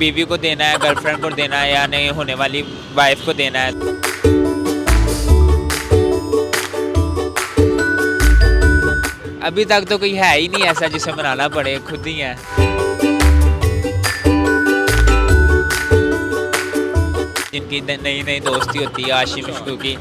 बीवी को देना है, गर्लफ्रेंड को देना है या नहीं होने वाली वाइफ को देना है। अभी तक तो कोई है ही नहीं ऐसा जिसे मनाना पड़े, खुद ही है। जिनकी नई नई दोस्ती होती है आशी मुश्किल की।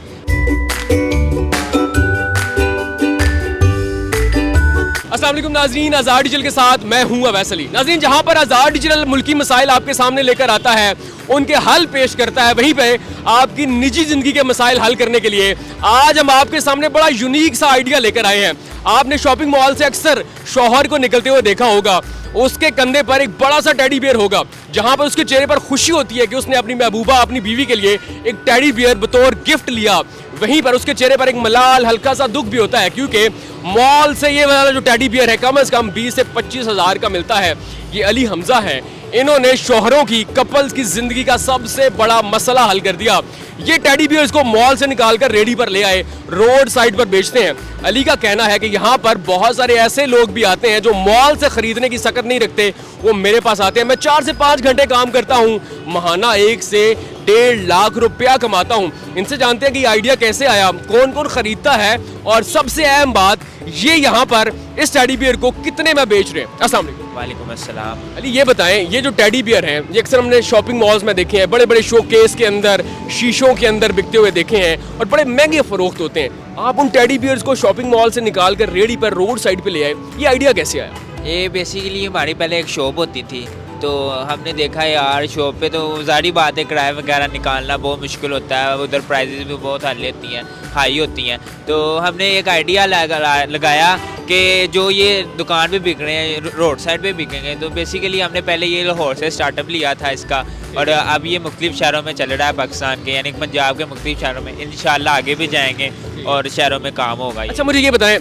अस्सलाम वालेकुम नाज़रीन, आज़ाद डिजिटल के साथ मैं हूं अवैस अली। नाज़रीन, जहां पर आज़ाद डिजिटल मुल्की मसाइल आपके सामने लेकर आता है, उनके हल पेश करता है, वहीं पे आपकी निजी ज़िंदगी के मसाइल हल करने के लिए आज हम आपके सामने बड़ा यूनिक सा आइडिया लेकर आए हैं। आपने शॉपिंग मॉल से अक्सर शौहर को निकलते हुए देखा होगा, उसके कंधे पर एक बड़ा सा टेडी बियर होगा, जहां पर उसके चेहरे पर खुशी होती है कि उसने अपनी महबूबा, अपनी बीवी के लिए एक टेडी बियर बतौर गिफ्ट लिया। वहीं पर उसके चेहरे पर एक मलाल, हल्का सा दुख भी होता है, क्योंकि मॉल से ये वाला जो टेडी बियर है कम से कम 20 से 25 हज़ार का मिलता है। ये अली हमजा है, इन्होंने शौहरों की, कपल्स की जिंदगी का सबसे बड़ा मसला हल कर दिया। ये टेडी बियर्स को मॉल से निकालकर रेडी पर ले आए, रोड साइड पर बेचते हैं। अली का कहना है कि यहाँ पर बहुत सारे ऐसे लोग भी आते हैं जो मॉल से खरीदने की सकत नहीं रखते, वो मेरे पास आते हैं। मैं 4 से 5 घंटे काम करता हूँ, महाना 1 से 1.5 लाख रुपया कमाता हूँ। इनसे जानते हैं कि आइडिया कैसे आया, कौन कौन खरीदता है, और सबसे अहम बात ये यहाँ पर इस टेडी बियर को कितने में बेच रहे हैं। अस्सलाम वालेकुम। वालेकुम अस्सलाम। अली ये बताएं, ये जो टेडी बियर हैं ये अक्सर हमने शॉपिंग मॉल्स में देखे हैं, बड़े बड़े शोकेस के अंदर, शीशों के अंदर बिकते हुए देखे हैं और बड़े महंगे फरोख्त होते हैं। आप उन टेडी बियर्स को शॉपिंग मॉल से निकाल कर रेडी पर, रोड साइड पे ले आए, ये आइडिया कैसे आया? ये बेसिकली हमारी पहले एक शॉप होती थी, तो हमने देखा यार शॉप पे तो ज़ाहिर बात है किराया वगैरह निकालना बहुत मुश्किल होता है, उधर प्राइसेस भी बहुत हाई होती हैं। तो हमने एक आइडिया लगाया कि जो ये दुकान पे बिक रहे हैं, रोड साइड पे बिकेंगे, तो बेसिकली हमने पहले ये लाहौर से स्टार्टअप लिया था इसका, और अब ये मुख्तलिफ शहरों में चल रहा है पाकिस्तान के, यानी पंजाब के मुख्तलिफ शहरों में। इंशाल्लाह आगे भी जाएंगे और शहरों में काम होगा। अच्छा, मुझे ये बताएं,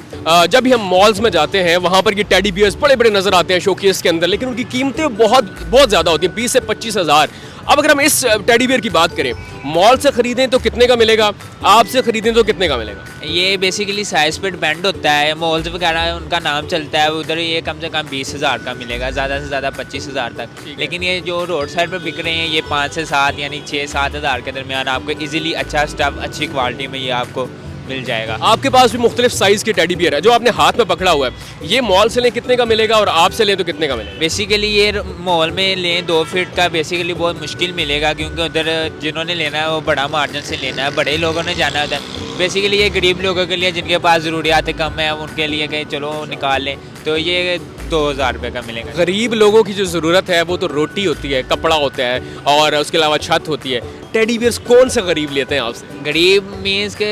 जब भी हम मॉल्स में जाते हैं वहाँ पर ये टेडी बियर्स बड़े बड़े नजर आते हैं शोकेस के अंदर, लेकिन उनकी कीमतें बहुत ज़्यादा होती हैं, 20 से 25 हज़ार। अब अगर हम इस टेडी बियर की बात करें, मॉल से खरीदें तो कितने का मिलेगा, आपसे खरीदें तो कितने का मिलेगा? ये बेसिकली साइज पे डिपेंड होता है। मॉल्स वगैरह उनका नाम चलता है, उधर ये कम से कम 20 हज़ार का मिलेगा, ज़्यादा से ज़्यादा 25 हज़ार तक। लेकिन ये जो रोड साइड पर बिक रहे हैं ये 5 से 7 यानी 6-7 हज़ार के दरमियान आपको इजीली अच्छा स्टफ, अच्छी क्वालिटी में ये आपको मिल जाएगा। आपके पास भी मुख्तलिफ साइज़ के टेडी बियर है, जो आपने हाथ में पकड़ा हुआ है, ये मॉल से लें कितने का मिलेगा और आपसे लें तो कितने का मिलेगा? बेसिकली ये मॉल में लें 2 फीट का बेसिकली बहुत मुश्किल मिलेगा, क्योंकि उधर जिन्होंने लेना है वो बड़ा मार्जिन से लेना है, बड़े लोगों ने जाना है उधर। बेसिकली ये गरीब लोगों के लिए जिनके पास ज़रूरियात कम है उनके लिए कहीं चलो निकाल लें, तो ये 2000 रुपये का मिलेगा। गरीब लोगों की जो ज़रूरत है वो तो रोटी होती है, कपड़ा होता है और उसके अलावा छत होती है। टेडी बियर्स कौन सा गरीब लेते हैं आपसे? गरीब मीन्स के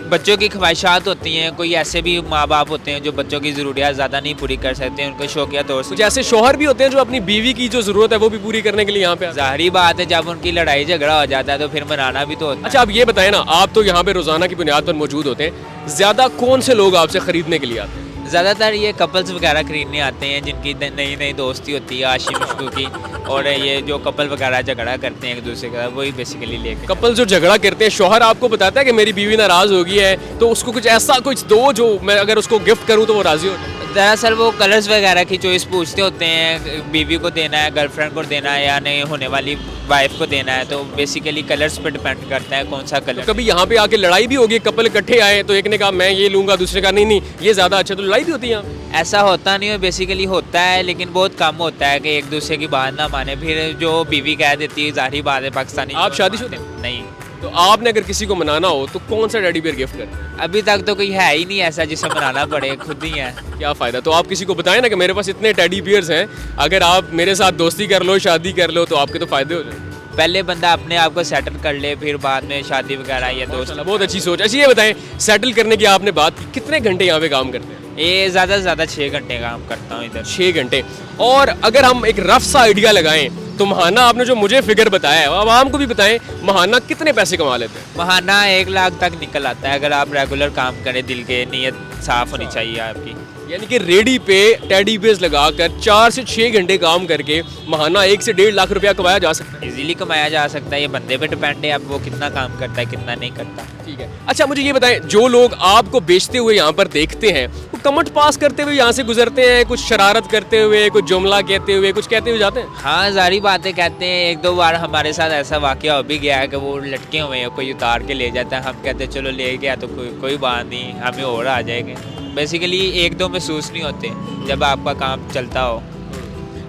बच्चों की ख्वाहिशात होती हैं, कोई ऐसे भी माँ बाप होते हैं जो बच्चों की ज़रूरियात ज़्यादा नहीं पूरी कर सकते, उनको शौकिया तौर से। कुछ ऐसे शौहर भी होते हैं जो अपनी बीवी की जो ज़रूरत है वो भी पूरी करने के लिए यहाँ पे। ज़ाहिरी बात है जब उनकी लड़ाई झगड़ा हो जाता है तो फिर मनाना भी तो होता है। अच्छा, आप ये बताएं ना, आप तो यहाँ पे रोज़ाना की बुनियाद पर मौजूद होते हैं, ज़्यादा कौन से लोग आपसे ख़रीदने के लिए आते हैं? ज़्यादातर ये कपल्स वगैरह खरीदने आते हैं जिनकी नई नई दोस्ती होती है आशी मुश्किल की, और ये जो कपल वगैरह झगड़ा करते हैं एक दूसरे का, वही बेसिकली लेके। कपल जो झगड़ा करते हैं, शौहर आपको बताता है कि मेरी बीवी नाराज़ हो गई है, तो उसको कुछ ऐसा कुछ दो जो मैं अगर उसको गिफ्ट करूँ तो वो राज़ी हो जाए। दरअसल वो कलर्स वगैरह की चॉइस पूछते होते हैं, बीवी को देना है, गर्लफ्रेंड को देना है या नहीं होने वाली वाइफ को देना है, तो बेसिकली कलर्स पे डिपेंड करता है कौन सा कलर। तो कभी यहाँ पे आके लड़ाई भी होगी, कपल इकट्ठे आए तो एक ने कहा मैं ये लूँगा, दूसरे का नहीं ये ज़्यादा अच्छा, तो लड़ाई भी होती है यहाँ? ऐसा होता नहीं है, बेसिकली होता है लेकिन बहुत कम होता है कि एक दूसरे की बात ना माने, फिर जो बीवी कह देती है ज़ाहिर बात है पाकिस्तानी। आप शादीशुदा हैं? नहीं। तो आपने अगर किसी को मनाना हो तो कौन सा टेडी बियर गिफ्ट करते हैं? अभी तक तो कोई है ही नहीं ऐसा जिसे मनाना पड़े, खुद ही है। क्या फ़ायदा? तो आप किसी को बताएं ना कि मेरे पास इतने टेडी बियर्स हैं, अगर आप मेरे साथ दोस्ती कर लो, शादी कर लो, तो आपके तो फ़ायदे हो जाए। पहले बंदा अपने आप को सेटल कर ले, फिर बाद में शादी वगैरह या दोस्त। बहुत अच्छी सोच। अच्छा, ये बताएं, सेटल करने की आपने बात की, कितने घंटे यहाँ पे काम करते हैं? ये ज़्यादा से ज़्यादा 6 घंटे काम करता हूँ इधर। 6 घंटे। और अगर हम एक रफ सा आइडिया लगाएं तो महाना, आपने जो मुझे फिगर बताया है, अब आम को भी बताएं, महाना कितने पैसे कमा लेते हैं? महाना 1 लाख तक निकल आता है अगर आप रेगुलर काम करें, दिल के नीयत साफ होनी चाहिए आपकी। यानी कि रेडी पे टेडी बियर्स लगाकर 4 से 6 घंटे काम करके महाना 1 से 1.5 लाख रुपया कमाया जा सकता है। इजीली कमाया जा सकता है, ये बंदे पे डिपेंड है अब वो कितना काम करता है कितना नहीं करता। ठीक है। अच्छा, मुझे ये बताएं, जो लोग आपको बेचते हुए यहाँ पर देखते हैं वो कमेंट पास करते हुए यहाँ से गुजरते हैं, कुछ शरारत करते हुए, कुछ जुमला कहते हुए, कुछ कहते हुए जाते हैं? हाँ, जारी बातें कहते हैं। एक दो बार हमारे साथ ऐसा वाकया हो भी गया है कि वो लटके हुए हैं, कोई उतार के ले जाता है, हम कहते हैं चलो ले गया तो कोई बात नहीं, हमें और आ जाएंगे। बेसिकली एक दो महसूस नहीं होते जब आपका काम चलता हो।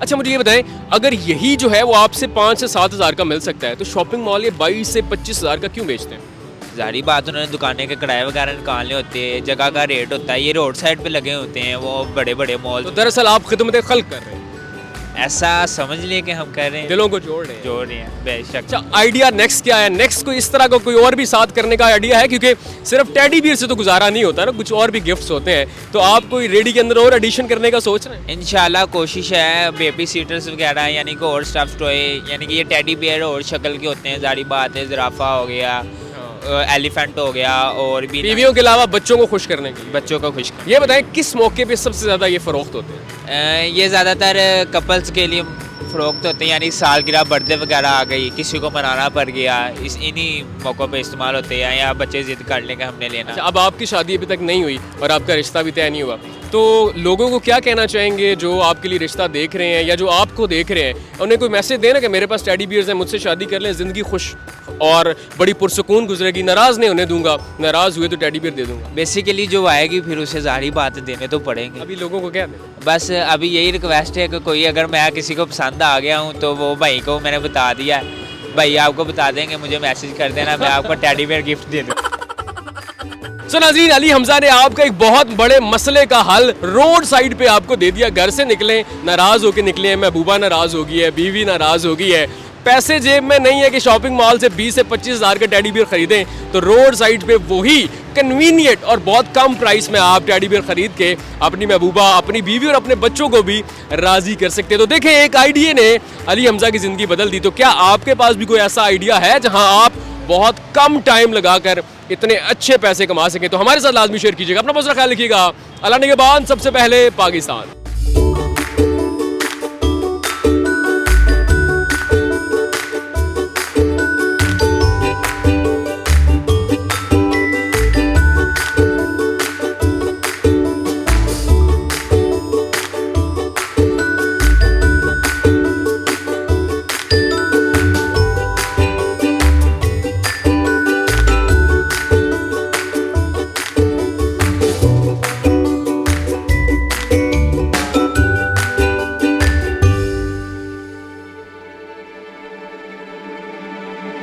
अच्छा मुझे ये बताएं, अगर यही जो है वो आपसे 5 से 7 हज़ार का मिल सकता है तो शॉपिंग मॉल ये 22 से 25 हज़ार का क्यों बेचते हैं? जारी बात, उन्होंने दुकानें के किराए वगैरह निकालने होते हैं, जगह का रेट होता है, ये रोड साइड पे लगे होते हैं वो बड़े बड़े मॉल। तो दरअसल आप खिदमत खल्क कर रहे हैं, ऐसा समझ लिए कि हम कर रहे हैं, दिलों को जोड़ रहे हैं। जोड़ रहे हैं बेशक। अच्छा, आइडिया नेक्स्ट क्या है? नेक्स्ट कोई इस तरह का कोई और भी साथ करने का आइडिया है? क्योंकि सिर्फ टेडी बियर से तो गुजारा नहीं होता ना, कुछ और भी गिफ्ट्स होते हैं, तो आप कोई रेडी के अंदर और एडिशन करने का सोच रहे हैं? इंशाल्लाह कोशिश है, बेबी सीटर्स वगैरह यानी कि और स्टफ टॉय, यानी कि ये टेडी बियर और शक्ल के होते हैं, जारी बात है, जिराफा हो गया, एलिफेंट हो गया, और भी बीवियों के अलावा बच्चों को खुश करने के लिए। बच्चों को खुश। ये बताएं किस मौके पे सबसे ज़्यादा ये फ़रोख्त होते हैं? ये ज़्यादातर कपल्स के लिए फ़रोख्त होते हैं, यानी सालगिरह, बर्थडे वगैरह आ गई, किसी को मनाना पड़ गया, इन्हीं मौक़ों पे इस्तेमाल होते हैं, या बच्चे ज़िद कर लें कि हमने लेना। अच्छा, अब आपकी शादी अभी तक नहीं हुई और आपका रिश्ता भी तय नहीं हुआ, तो लोगों को क्या कहना चाहेंगे जो आपके लिए रिश्ता देख रहे हैं या जो आपको देख रहे हैं? उन्हें कोई मैसेज देना कि मेरे पास टेडी बियर्स हैं, मुझसे शादी कर लें, ज़िंदगी खुश और बड़ी पुरसुकून गुजरेगी, नाराज़ नहीं होने दूंगा, नाराज़ हुए तो टेडी बियर दे दूंगा। बेसिकली जो आएगी फिर उसे जारी बात देने तो पड़ेंगे। अभी लोगों को क्या दें? बस अभी यही रिक्वेस्ट है कि कोई अगर मैं किसी को पसंद आ गया हूँ तो वो भाई को मैंने बता दिया है, भाई आपको बता देंगे, मुझे मैसेज कर देना, मैं आपको टेडी बियर गिफ्ट दे दूँ। सो नाज़रीन, अली हमजा ने आपका एक बहुत बड़े मसले का हल रोड साइड पे आपको दे दिया। घर से निकले, नाराज़ होकर निकले, महबूबा नाराज़ हो गई है, बीवी नाराज़ हो गई है, पैसे जेब में नहीं है कि शॉपिंग मॉल से 20 से 25 हज़ार का टेडी बियर खरीदें, तो रोड साइड पे वही कन्वीनियंट और बहुत कम प्राइस में आप टेडी बियर खरीद के अपनी महबूबा, अपनी बीवी और अपने बच्चों को भी राज़ी कर सकते हैं। तो देखें, एक आइडिया ने अली हमजा की ज़िंदगी बदल दी। तो क्या आपके पास भी कोई ऐसा आइडिया है जहाँ आप बहुत कम टाइम लगाकर इतने अच्छे पैसे कमा सकें? तो हमारे साथ लाजमी शेयर कीजिएगा। अपना बहुत सारा ख्याल रखिएगा। अल्लाह निगहबान, सबसे पहले पाकिस्तान।